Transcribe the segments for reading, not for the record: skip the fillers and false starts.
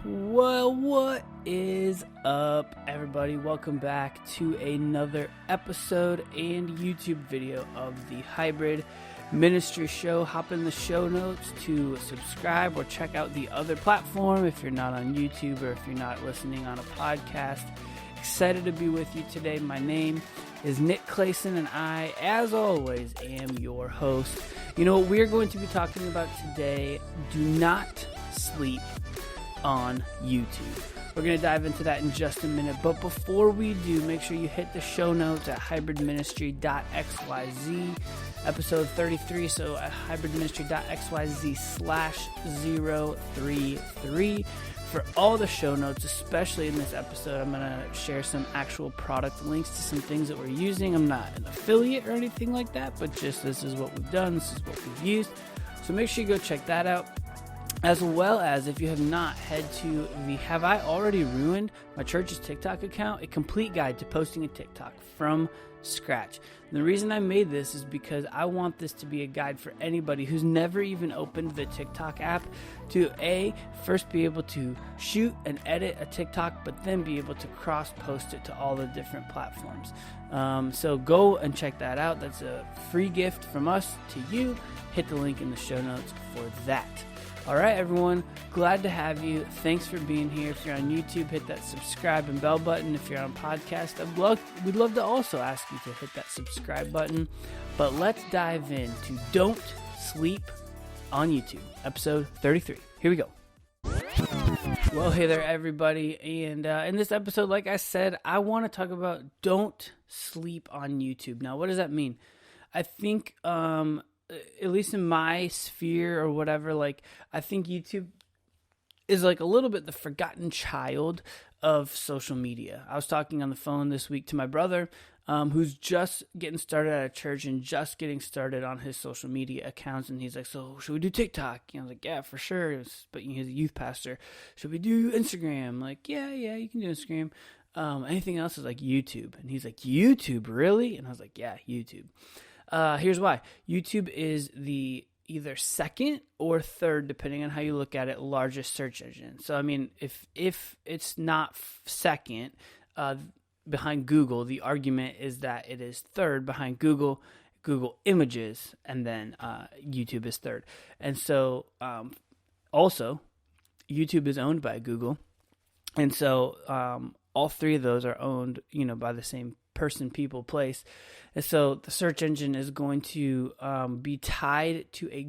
Well, what is up, everybody? Welcome back to another episode and YouTube video of the Hybrid Ministry Show. Hop in the show notes to subscribe or check out the other platform if you're not on YouTube or if you're not listening on a podcast. Excited to be with you today. My name is Nick Clayson, and I, as always, am your host. You know what we're going to be talking about today? Do not sleep on YouTube. We're going to dive into that in just a minute, but before we do, make sure you hit the show notes at hybridministry.xyz, episode 33, so at hybridministry.xyz/033. For all the show notes, especially in this episode, I'm going to share some actual product links to some things that we're using. I'm not an affiliate or anything like that, but just this is what we've done, this is what we've used. So make sure you go check that out. As well as, if you have not, head to the Have I Already Ruined My Church's TikTok account, a complete guide to posting a TikTok from scratch. And the reason I made this is because I want this to be a guide for anybody who's never even opened the TikTok app to first be able to shoot and edit a TikTok, but then be able to cross-post it to all the different platforms. So go and check that out. That's a free gift from us to you. Hit the link in the show notes for that. All right, everyone, glad to have you. Thanks for being here. If you're on YouTube, hit that subscribe and bell button. If you're on podcast, we'd love to also ask you to hit that subscribe button. But let's dive into Don't Sleep on YouTube, episode 33. Here we go. Well, hey there, everybody. And in this episode, like I said, I want to talk about don't sleep on YouTube. Now, what does that mean? I think at least in my sphere or whatever, like, I think YouTube is like a little bit the forgotten child of social media. I was talking on the phone this week to my brother, who's just getting started at a church and just getting started on his social media accounts. And he's like, so should we do TikTok? I was like, yeah, for sure. But he's a youth pastor. Should we do Instagram? I'm like, yeah, you can do Instagram. Anything else is like YouTube. And he's like, YouTube, really? And I was like, yeah, YouTube. Here's why. YouTube is the either second or third, depending on how you look at it, largest search engine. So, I mean, if it's not second behind Google, the argument is that it is third behind Google Images, and then YouTube is third. And so, also, YouTube is owned by Google. And so, all three of those are owned, by the same person, people, place. And so the search engine is going to be tied to a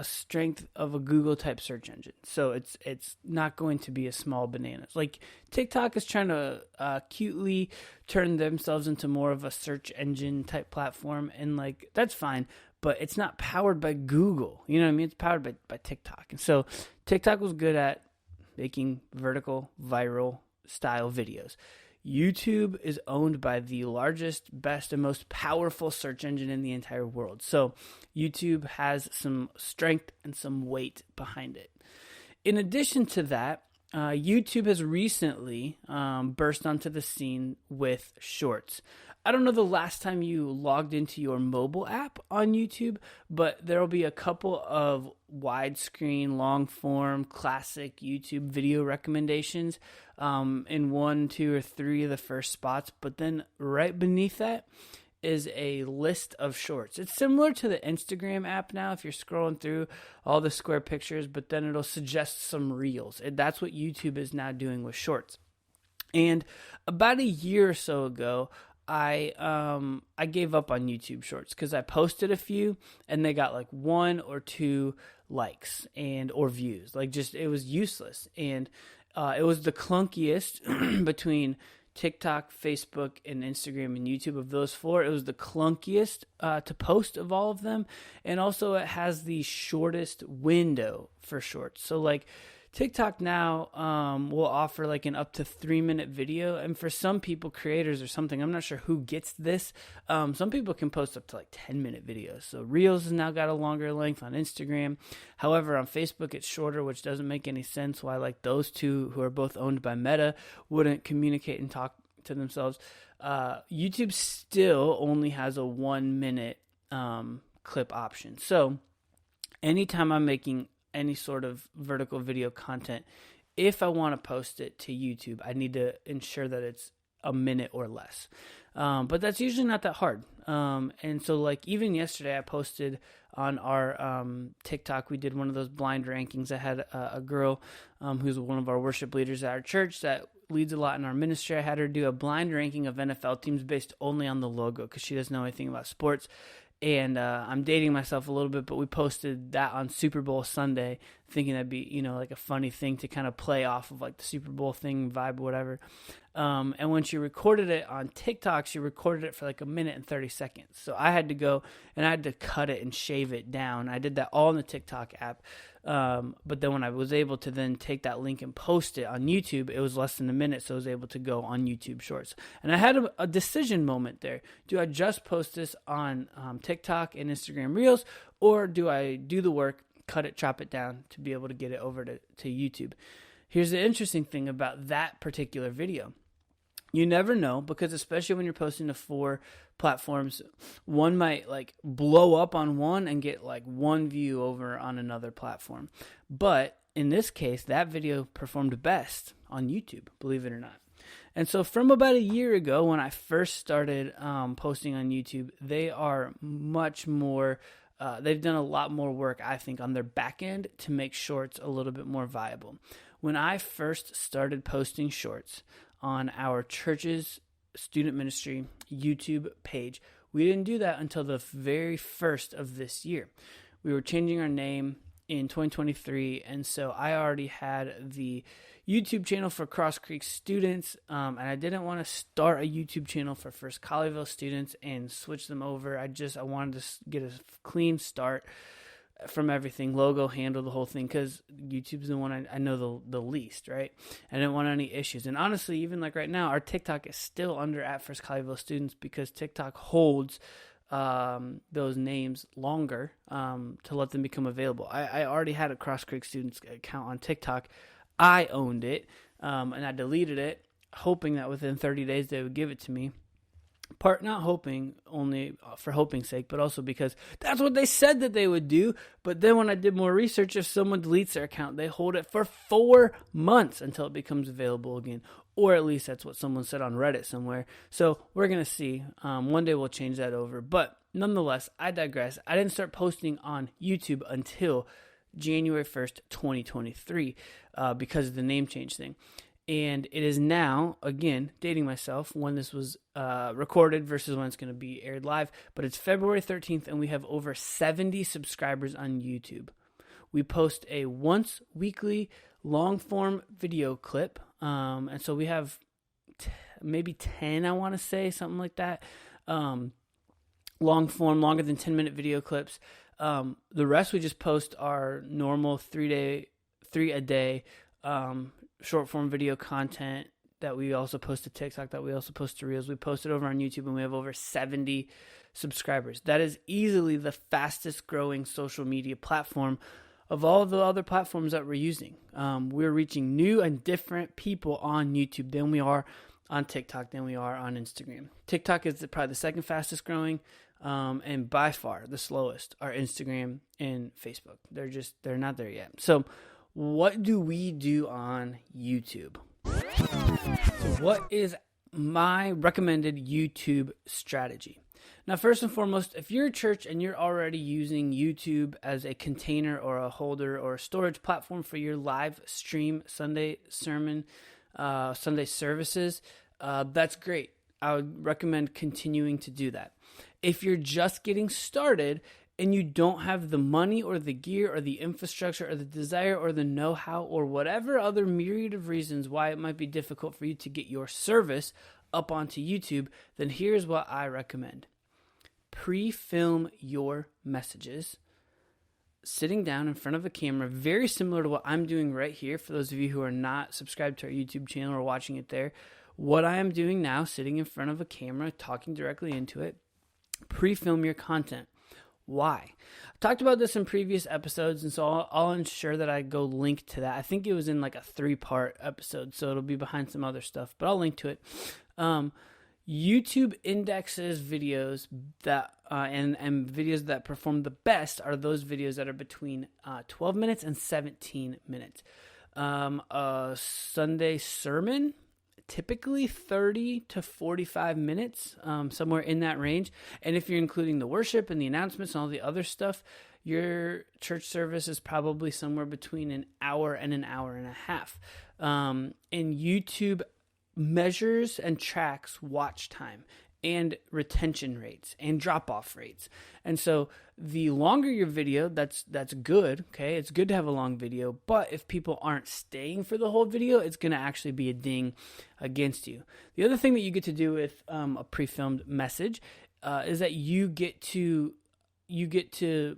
strength of a Google type search engine. So it's not going to be a small banana. Like TikTok is trying to cutely turn themselves into more of a search engine type platform, and like that's fine, but it's not powered by Google. You know what I mean? It's powered by TikTok. And so TikTok was good at making vertical, viral style videos. YouTube is owned by the largest, best, and most powerful search engine in the entire world. So YouTube has some strength and some weight behind it. In addition to that, YouTube has recently burst onto the scene with Shorts. I don't know the last time you logged into your mobile app on YouTube, but there will be a couple of widescreen, long-form, classic YouTube video recommendations in 1, 2, or 3 of the first spots. But then right beneath that is a list of shorts. It's similar to the Instagram app now if you're scrolling through all the square pictures, but then it'll suggest some reels. And that's what YouTube is now doing with shorts. And about a year or so ago, I gave up on YouTube Shorts because I posted a few and they got like 1 or 2 likes or views. Like it was useless. And it was the clunkiest between TikTok, Facebook, and Instagram and YouTube. Of those 4, it was the clunkiest to post of all of them. And also it has the shortest window for shorts. So like TikTok now will offer like an up to 3-minute video. And for some people, creators or something, I'm not sure who gets this. Some people can post up to like 10-minute videos. So Reels has now got a longer length on Instagram. However, on Facebook, it's shorter, which doesn't make any sense why like those two who are both owned by Meta wouldn't communicate and talk to themselves. YouTube still only has a 1-minute clip option. So anytime I'm making any sort of vertical video content, if I want to post it to YouTube, I need to ensure that it's a minute or less. But that's usually not that hard. And so like even yesterday I posted on our TikTok, we did one of those blind rankings. I had a girl who's one of our worship leaders at our church that leads a lot in our ministry. I had her do a blind ranking of NFL teams based only on the logo because she doesn't know anything about sports. And I'm dating myself a little bit, but we posted that on Super Bowl Sunday, thinking that'd be, like a funny thing to kind of play off of like the Super Bowl thing, vibe, whatever. And when she recorded it on TikTok, she recorded it for like 1 minute and 30 seconds. So I had to go and I had to cut it and shave it down. I did that all in the TikTok app. But then when I was able to then take that link and post it on YouTube, it was less than a minute. So I was able to go on YouTube Shorts. And I had a decision moment there. Do I just post this on TikTok and Instagram Reels, or do I do the work, cut it, chop it down to be able to get it over to YouTube? Here's the interesting thing about that particular video. You never know, because especially when you're posting to 4 platforms, one might like blow up on one and get like 1 view over on another platform. But in this case, that video performed best on YouTube, believe it or not. And so from about a year ago, when I first started posting on YouTube, they are much more, they've done a lot more work, I think, on their back end to make shorts a little bit more viable. When I first started posting shorts on our church's student ministry YouTube page, we didn't do that until the very first of this year. We were changing our name in 2023, and so I already had the YouTube channel for Cross Creek students, and I didn't want to start a YouTube channel for First Colleyville students and switch them over. I wanted to get a clean start from everything, logo, handle, the whole thing, because YouTube's the one I know the least, right? I didn't want any issues. And honestly, even like right now, our TikTok is still under at First Colleyville students because TikTok holds those names longer to let them become available. I already had a Cross Creek students account on TikTok. I owned it, and I deleted it, hoping that within 30 days they would give it to me. Not hoping only for hoping's sake, but also because that's what they said that they would do. But then when I did more research, if someone deletes their account, they hold it for 4 months until it becomes available again. Or at least that's what someone said on Reddit somewhere. So we're going to see. One day we'll change that over. But nonetheless, I digress. I didn't start posting on YouTube until January 1st, 2023 because of the name change thing. And it is now, again, dating myself, when this was recorded versus when it's going to be aired live. But it's February 13th, and we have over 70 subscribers on YouTube. We post a once weekly long-form video clip. And so we have maybe 10, I want to say, something like that. Long-form, longer than 10-minute video clips. The rest we just post our normal 3 a day short form video content that we also post to TikTok, that we also post to Reels. We post it over on YouTube, and we have over 70 subscribers. That is easily the fastest growing social media platform of all the other platforms that we're using. We're reaching new and different people on YouTube than we are on TikTok, than we are on Instagram. TikTok is probably the second fastest growing, and by far the slowest are Instagram and Facebook. They're not there yet. So what do we do on YouTube? So what is my recommended YouTube strategy? Now, first and foremost, if you're a church and you're already using YouTube as a container or a holder or a storage platform for your live stream Sunday sermon, Sunday services, that's great. I would recommend continuing to do that. If you're just getting started and you don't have the money or the gear or the infrastructure or the desire or the know-how or whatever other myriad of reasons why it might be difficult for you to get your service up onto YouTube, then here's what I recommend. Pre-film your messages, sitting down in front of a camera, very similar to what I'm doing right here. For those of you who are not subscribed to our YouTube channel or watching it there, what I am doing now, sitting in front of a camera, talking directly into it, pre-film your content. Why? I talked about this in previous episodes, and so I'll ensure that I go link to that. I think it was in like a 3-part episode, so it'll be behind some other stuff, but I'll link to it. YouTube indexes videos that and videos that perform the best are those videos that are between 12 minutes and 17 minutes. A Sunday sermon, typically 30 to 45 minutes, somewhere in that range. And if you're including the worship and the announcements and all the other stuff, your church service is probably somewhere between an hour and an hour and a half. And YouTube measures and tracks watch time and retention rates and drop-off rates. And so the longer your video, that's good, okay? It's good to have a long video, but if people aren't staying for the whole video, it's going to actually be a ding against you. The other thing that you get to do with a pre-filmed message is that you get to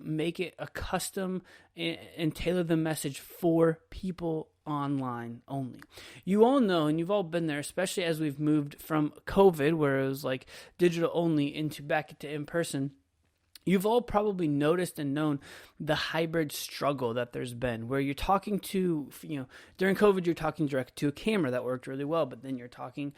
make it a custom and tailor the message for people online only. You all know, and you've all been there, especially as we've moved from COVID, where it was like digital only, into back to in-person. You've all probably noticed and known the hybrid struggle that there's been, where you're talking to, during COVID, you're talking direct to a camera. That worked really well, but then you're talking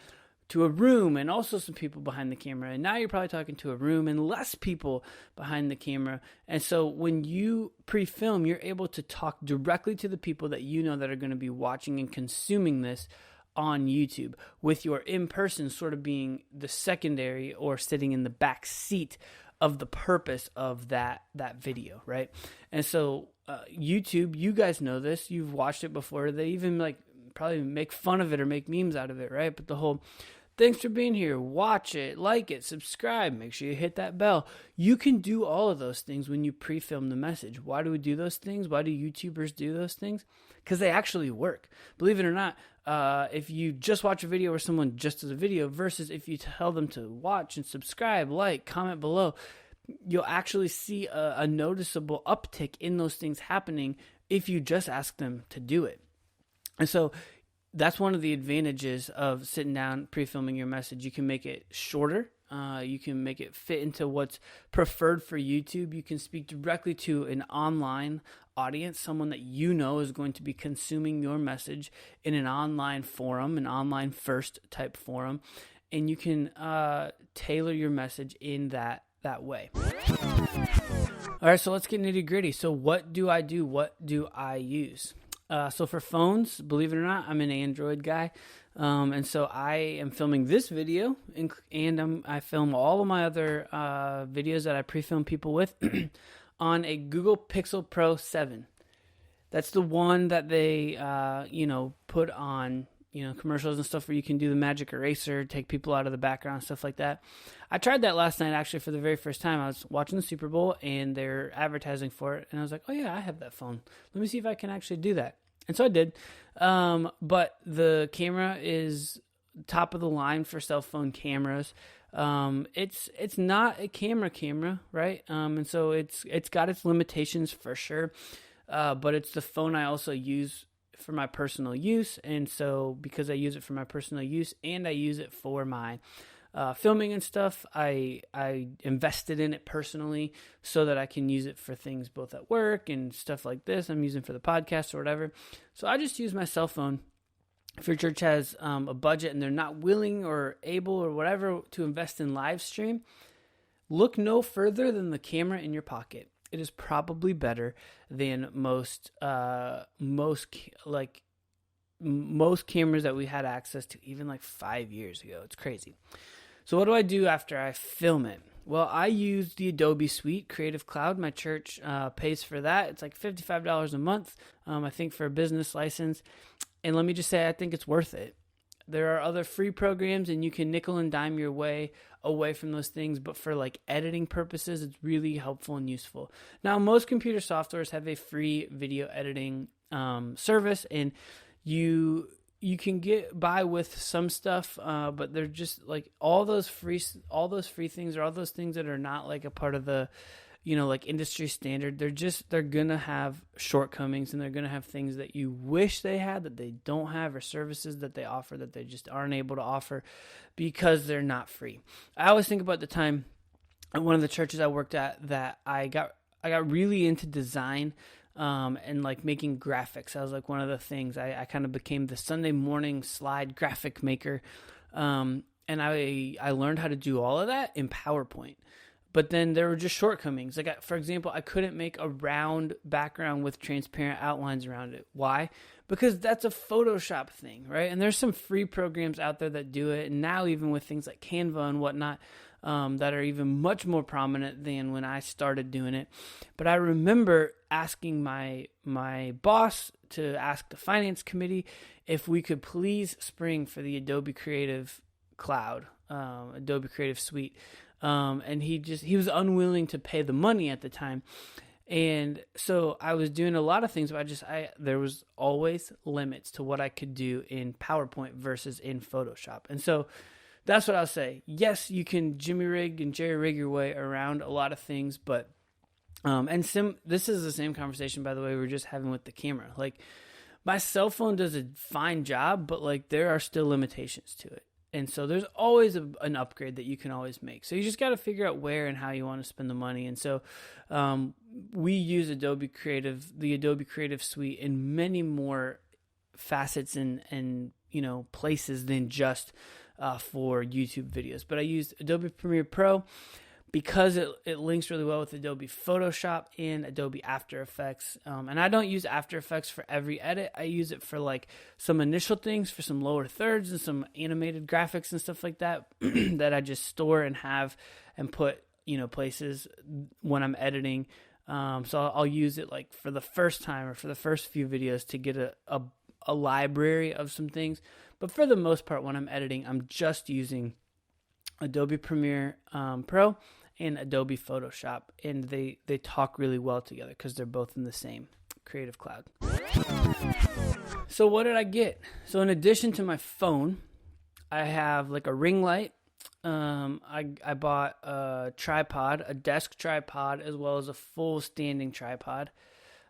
to a room and also some people behind the camera. And now you're probably talking to a room and less people behind the camera. And so when you pre-film, you're able to talk directly to the people that you know that are going to be watching and consuming this on YouTube, with your in-person sort of being the secondary or sitting in the back seat of the purpose of that video, right? And so YouTube, you guys know this, you've watched it before. They even probably make fun of it or make memes out of it, right? But the whole, thanks for being here, watch it, like it, subscribe, make sure you hit that bell. You can do all of those things when you pre-film the message. Why do we do those things? Why do YouTubers do those things? Because they actually work. Believe it or not, if you just watch a video where someone just does a video versus if you tell them to watch and subscribe, like, comment below, you'll actually see a noticeable uptick in those things happening if you just ask them to do it. And so that's one of the advantages of sitting down, pre-filming your message. You can make it shorter. You can make it fit into what's preferred for YouTube. You can speak directly to an online audience, someone that you know is going to be consuming your message in an online forum, an online first type forum, and you can tailor your message in that way. All right, so let's get nitty gritty. So what do I do? What do I use? So for phones, believe it or not, I'm an Android guy. And so I am filming this video and I film all of my other videos that I pre-film people with on a Google Pixel Pro 7. That's the one that they, put on, commercials and stuff where you can do the magic eraser, take people out of the background, stuff like that. I tried that last night, actually, for the very first time. I was watching the Super Bowl and they're advertising for it. And I was like, oh yeah, I have that phone. Let me see if I can actually do that. And so I did. But the camera is top of the line for cell phone cameras. It's not a camera, right? And so it's got its limitations for sure. But it's the phone I also use for my personal use. And so because I use it for my personal use and I use it for my filming and stuff, I invested in it personally so that I can use it for things both at work and stuff like this. I'm using for the podcast or whatever. So I just use my cell phone. If your church has a budget and they're not willing or able or whatever to invest in live stream, look no further than the camera in your pocket. It is probably better than most cameras that we had access to even 5 years ago. It's crazy. So what do I do after I film it? Well, I use the Adobe Suite, Creative Cloud. My church pays for that. It's like $55 a month, I think, for a business license. And let me just say, I think it's worth it. There are other free programs, and you can nickel and dime your way away from those things. But for editing purposes, it's really helpful and useful. Now, most computer softwares have a free video editing service, and you can get by with some stuff, but they're just all those free things, or all those things that are not a part of the, industry standard. They're gonna have shortcomings, and they're gonna have things that you wish they had that they don't have, or services that they offer that they just aren't able to offer because they're not free. I always think about the time at one of the churches I worked at that I got really into design. And making graphics. That was one of the things. I kind of became the Sunday morning slide graphic maker. And I learned how to do all of that in PowerPoint. But then there were just shortcomings. Like, for example, I couldn't make a round background with transparent outlines around it. Why? Because that's a Photoshop thing, right? And there's some free programs out there that do it. And now even with things like Canva and whatnot, that are even much more prominent than when I started doing it. But I remember asking my boss to ask the finance committee if we could please spring for the Adobe Creative Cloud, Adobe Creative Suite. And he was unwilling to pay the money at the time. And so I was doing a lot of things, but there was always limits to what I could do in PowerPoint versus in Photoshop. And so that's what I'll say. Yes, you can Jimmy rig and Jerry rig your way around a lot of things, but, this is the same conversation, by the way, we were just having with the camera. Like, my cell phone does a fine job, but like there are still limitations to it. And so there's always an upgrade that you can always make. So you just got to figure out where and how you want to spend the money. And so we use the Adobe Creative Suite in many more facets and places than just for YouTube videos. But I use Adobe Premiere Pro because it links really well with Adobe Photoshop and Adobe After Effects. And I don't use After Effects for every edit. I use it for like some initial things, for some lower thirds and some animated graphics and stuff like that, that I just store and have and put, places when I'm editing. So I'll use it like for the first time or for the first few videos to get a library of some things. But for the most part, when I'm editing, I'm just using Adobe Premiere Pro and Adobe Photoshop, and they talk really well together because they're both in the same Creative Cloud. So what did I get? So in addition to my phone, I have like a ring light. I bought a tripod, a desk tripod, as well as a full standing tripod.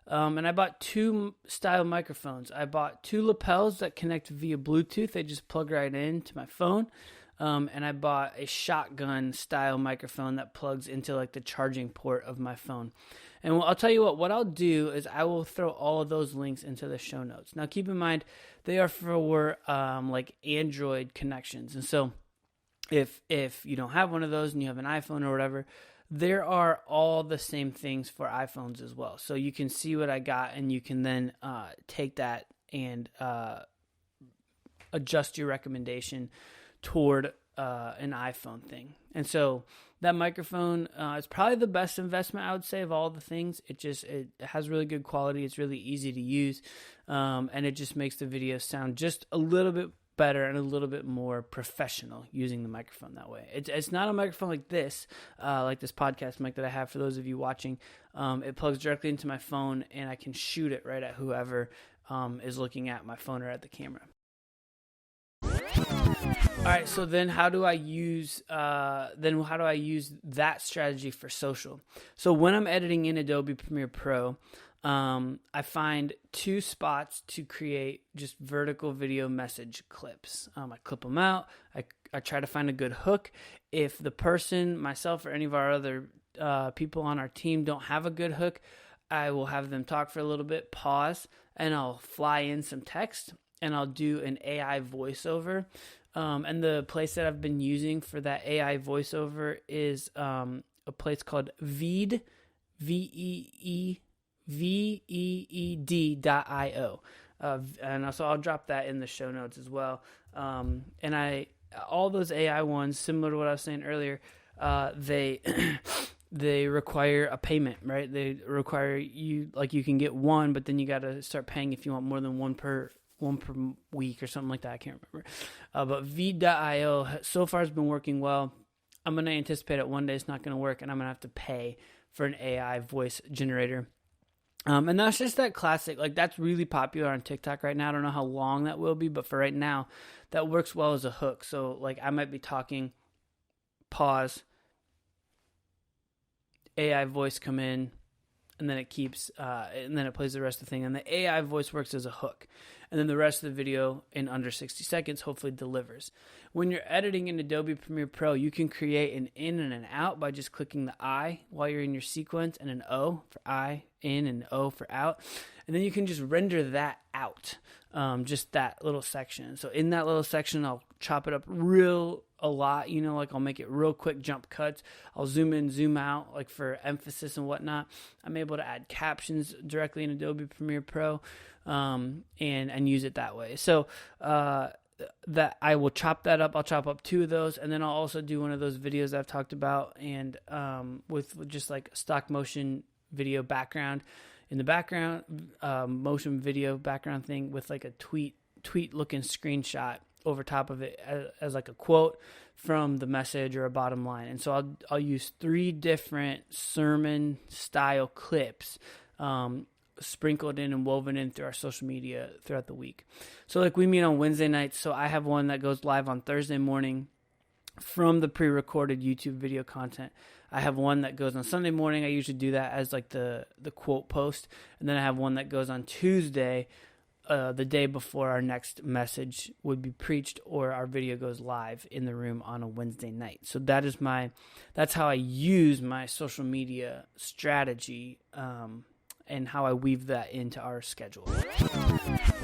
And I bought 2 style microphones. I bought 2 lapels that connect via Bluetooth. They just plug right into my phone. And I bought a shotgun style microphone that plugs into like the charging port of my phone. And I'll tell you what I'll do is I will throw all of those links into the show notes. Now keep in mind, they are for like Android connections. And so if you don't have one of those and you have an iPhone or whatever, there are all the same things for iPhones as well. So you can see what I got and you can then take that and adjust your recommendation toward an iPhone thing. And so that microphone is probably the best investment, I would say, of all the things. It has really good quality. It's really easy to use. And it just makes the video sound just a little bit better and a little bit more professional using the microphone that way. It's not a microphone like this podcast mic that I have for those of you watching. It plugs directly into my phone and I can shoot it right at whoever is looking at my phone or at the camera. All right, so then how do I use that strategy for social? So when I'm editing in Adobe Premiere Pro, I find 2 spots to create just vertical video message clips. I clip them out. I try to find a good hook. If the person, myself, or any of our other people on our team don't have a good hook, I will have them talk for a little bit, pause, and I'll fly in some text, and I'll do an AI voiceover. And the place that I've been using for that AI voiceover is a place called Veed, Veed.io. And so I'll drop that in the show notes as well. And all those AI ones, similar to what I was saying earlier, they require a payment, right? They require you can get one, but then you got to start paying if you want more than one per week or something like that. I can't remember. But Veed.io so far has been working well. I'm going to anticipate it one day it's not going to work and I'm going to have to pay for an AI voice generator. And that's just that classic, like that's really popular on TikTok right now. I don't know how long that will be, but for right now, that works well as a hook. So like I might be talking, pause, AI voice come in, and then it keeps, and then it plays the rest of the thing. And the AI voice works as a hook. And then the rest of the video in under 60 seconds hopefully delivers. When you're editing in Adobe Premiere Pro, you can create an in and an out by just clicking the I while you're in your sequence and an O for I, in, and O for out. And then you can just render that out, just that little section. So in that little section, I'll chop it up real a lot, like I'll make it real quick jump cuts. I'll zoom in, zoom out, like for emphasis and whatnot. I'm able to add captions directly in Adobe Premiere Pro, and use it that way. So, that I will chop that up. I'll chop up 2 of those, and then I'll also do one of those videos that I've talked about, and with just like stock motion video background in the background, motion video background thing with like a tweet looking screenshot over top of it as like a quote from the message or a bottom line. And so I'll use 3 different sermon style clips sprinkled in and woven in through our social media throughout the week. So like we meet on Wednesday nights. So I have one that goes live on Thursday morning from the pre-recorded YouTube video content. I have one that goes on Sunday morning. I usually do that as like the quote post. And then I have one that goes on Tuesday, the day before our next message would be preached, or our video goes live in the room on a Wednesday night. So that's how I use my social media strategy, and how I weave that into our schedule.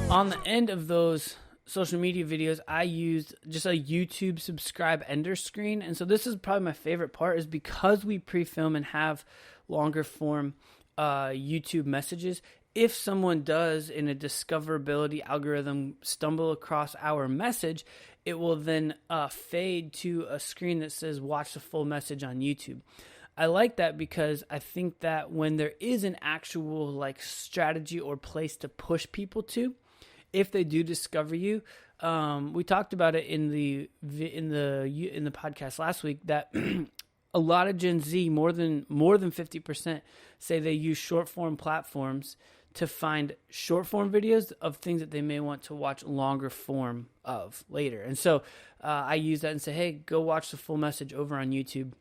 On the end of those social media videos, I used just a YouTube subscribe ender screen. And so this is probably my favorite part, is because we pre-film and have longer form YouTube messages. If someone does, in a discoverability algorithm, stumble across our message, it will then fade to a screen that says watch the full message on YouTube. I like that because I think that when there is an actual like strategy or place to push people to, if they do discover you, we talked about it in the podcast last week, that a lot of Gen Z, more than 50%, say they use short form platforms to find short form videos of things that they may want to watch longer form of later. And so I use that and say, hey, go watch the full message over on YouTube.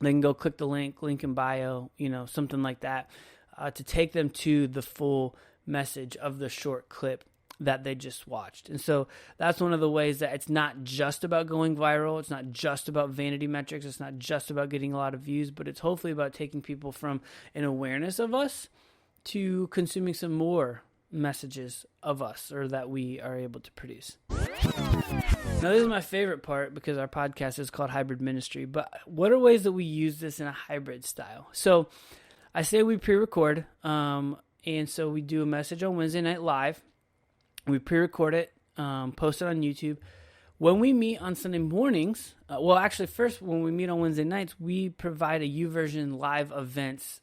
They can go click the link in bio, something like that, to take them to the full message of the short clip that they just watched. And so that's one of the ways that it's not just about going viral. It's not just about vanity metrics. It's not just about getting a lot of views, but it's hopefully about taking people from an awareness of us to consuming some more messages of us, or that we are able to produce. Now, this is my favorite part because our podcast is called Hybrid Ministry, but what are ways that we use this in a hybrid style? So I say we pre-record, and so we do a message on Wednesday night live. We pre-record it, post it on YouTube. When we meet on Sunday mornings, first when we meet on Wednesday nights, we provide a YouVersion live event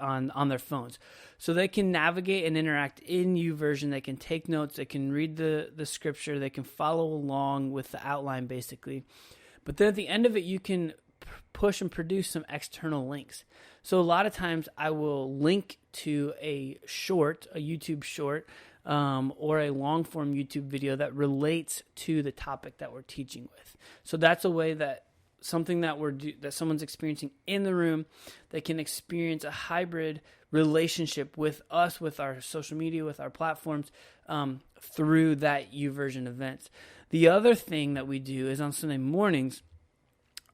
on their phones. So they can navigate and interact in YouVersion. They can take notes. They can read the scripture. They can follow along with the outline, basically. But then at the end of it, you can push and produce some external links. So a lot of times I will link to a YouTube short, or a long form YouTube video that relates to the topic that we're teaching with. So that's a way that something that that someone's experiencing in the room, they can experience a hybrid relationship with us, with our social media, with our platforms, through that YouVersion events. The other thing that we do is on Sunday mornings,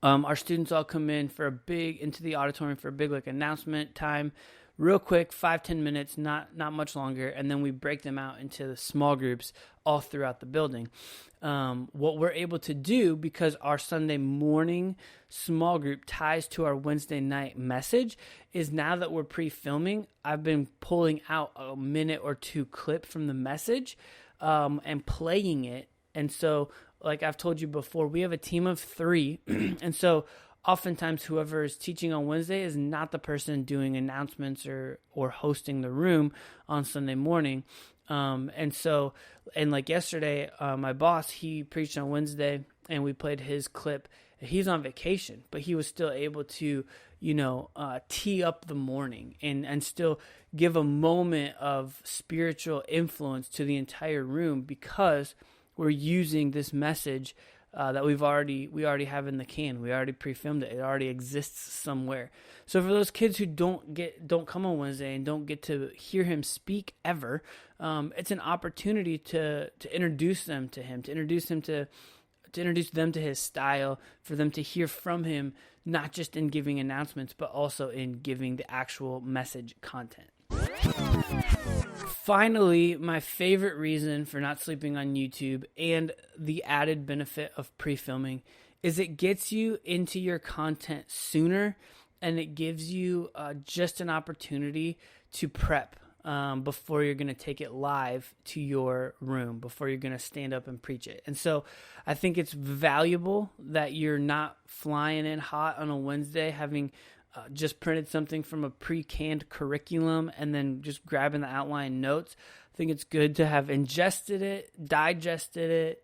our students all come in into the auditorium for a big like announcement time, real quick, 5-10 minutes, not much longer, and then we break them out into the small groups all throughout the building. What we're able to do, because our Sunday morning small group ties to our Wednesday night message, is now that we're pre-filming, I've been pulling out a minute or 2 clip from the message, and playing it. And so, like I've told you before, we have a team of 3, and so oftentimes whoever is teaching on Wednesday is not the person doing announcements or hosting the room on Sunday morning. And like yesterday, my boss, he preached on Wednesday and we played his clip. He's on vacation, but he was still able to, tee up the morning and still give a moment of spiritual influence to the entire room, because we're using this message that we already have in the can. We already pre-filmed it. It already exists somewhere. So for those kids who don't come on Wednesday and don't get to hear him speak ever, it's an opportunity to introduce them to him, to introduce them to his style, for them to hear from him, not just in giving announcements, but also in giving the actual message content. Finally, my favorite reason for not sleeping on YouTube and the added benefit of pre-filming is it gets you into your content sooner, and it gives you just an opportunity to prep before you're going to take it live to your room, before you're going to stand up and preach it. And so I think it's valuable that you're not flying in hot on a Wednesday, having just printed something from a pre-canned curriculum and then just grabbing the outline notes. I think it's good to have ingested it, digested it,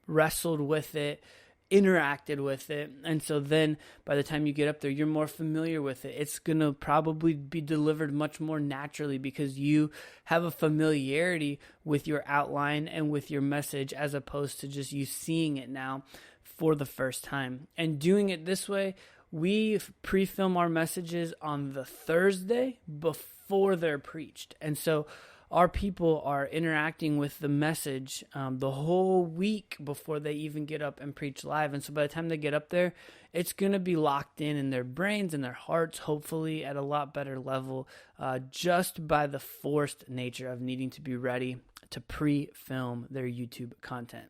wrestled with it, interacted with it. And so then by the time you get up there, you're more familiar with it. It's going to probably be delivered much more naturally because you have a familiarity with your outline and with your message, as opposed to just you seeing it now for the first time. And doing it this way, we pre-film our messages on the Thursday before they're preached. And so our people are interacting with the message the whole week before they even get up and preach live. And so by the time they get up there, it's going to be locked in their brains and their hearts, hopefully at a lot better level, just by the forced nature of needing to be ready to pre-film their YouTube content.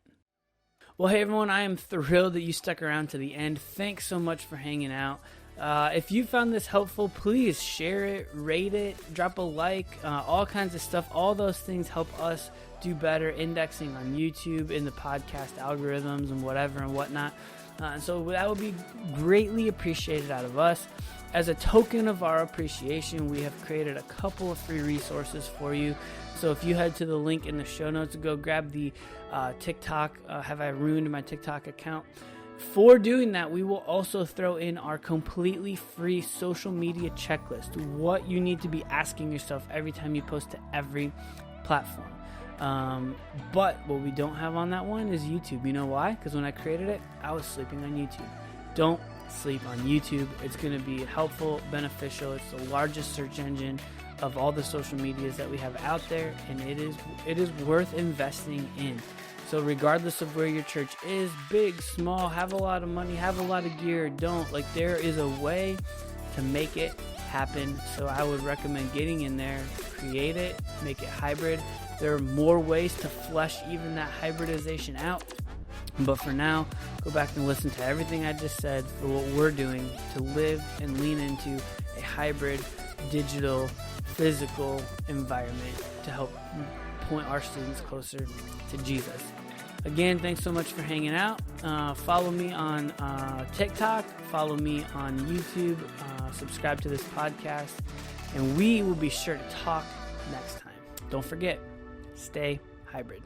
Well, hey everyone, I am thrilled that you stuck around to the end. Thanks so much for hanging out. If you found this helpful, please share it, rate it, drop a like, all kinds of stuff. All those things help us do better indexing on YouTube, in the podcast algorithms and whatever and whatnot. So that would be greatly appreciated out of us. As a token of our appreciation, we have created a couple of free resources for you. So if you head to the link in the show notes, go grab the TikTok, Have I Ruined My TikTok account? For doing that, we will also throw in our completely free social media checklist, what you need to be asking yourself every time you post to every platform. But what we don't have on that one is YouTube. You know why? Because when I created it, I was sleeping on YouTube. Don't sleep on YouTube. It's going to be helpful, beneficial. It's the largest search engine of all the social medias that we have out there, and it is worth investing in. So regardless of where your church is, big, small, have a lot of money, have a lot of gear, don't, there is a way to make it happen. So I would recommend getting in there, create it, make it hybrid. There are more ways to flesh even that hybridization out. But for now, go back and listen to everything I just said for what we're doing to live and lean into a hybrid, digital, physical environment to help point our students closer to Jesus. Again, thanks so much for hanging out. Follow me on TikTok, follow me on YouTube, subscribe to this podcast, and we will be sure to talk next time. Don't forget, stay hybrid.